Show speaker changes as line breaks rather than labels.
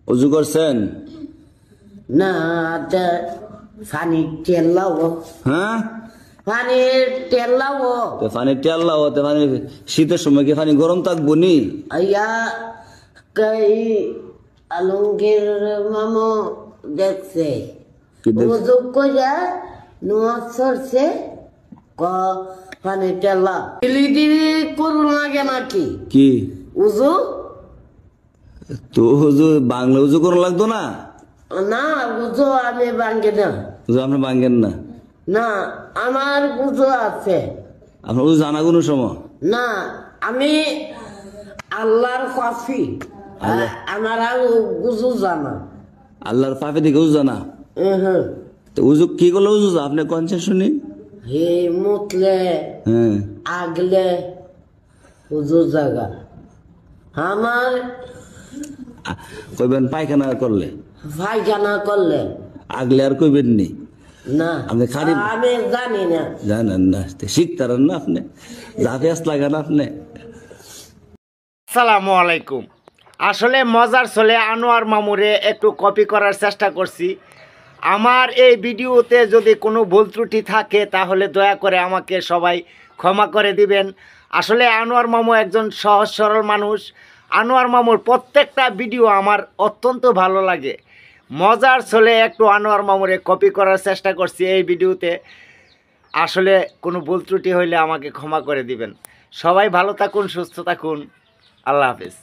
উজু করছেন?
না, পানির তেল লাও।
হ্যাঁ,
পানির তেল লাও।
পানির তেল লাও, শীতের সময় কি পানি গরম থাকবো নি?
আইয়া কই আলমগীর মামু দেখছে উজু কইরা নোয়া সরছে ক পানির তেল লাও। দিলি করুন লাগে নাকি
কি
উজু?
তো হুজু বাংলা উজু করা লাগতো না?
না, উজু আমি ভাঙ্গে না।
উজু আপনি ভাঙ্গেন না?
না, আমার উজু আছে।
আপনার উজু জানা কোনো সময়?
না, আমি আল্লাহর কফি আমার উজু জানা।
আল্লাহর পাপে দিকে উজু জানা?
হ্যাঁ।
তো উজু কি করলে উজু আপনি কনছেন শুনি?
হে মুতলে
হ্যাঁ,
আগলে উজু জাগা আমার।
কইবেন পায়খানা করলে,
পায়খানা করলে
আগলে আর কইবেন নি?
না,
আপনি খালি
আমি জানি না।
জানেন না, শিখতারেন না আপনি, জাফিয়াস লাগান আপনি।
আসসালামু আলাইকুম। আসলে মজার চলে আনোয়ার মামুরে একটু কপি করার চেষ্টা করছি। আমার এই ভিডিওতে যদি কোনো ভুল ত্রুটি থাকে তাহলে দয়া করে আমাকে সবাই ক্ষমা করে দিবেন। আসলে আনোয়ার মামু একজন সহজ সরল মানুষ। আনোয়ার মামুর প্রত্যেকটা ভিডিও আমার অত্যন্ত ভালো লাগে। মজার চলে একটু আনোয়ার মামুরে কপি করার চেষ্টা করছি এই ভিডিওতে। আসলে কোনো ভুল ত্রুটি হইলে আমাকে ক্ষমা করে দিবেন। সবাই ভালো থাকুন, সুস্থ থাকুন। আল্লাহ হাফেজ।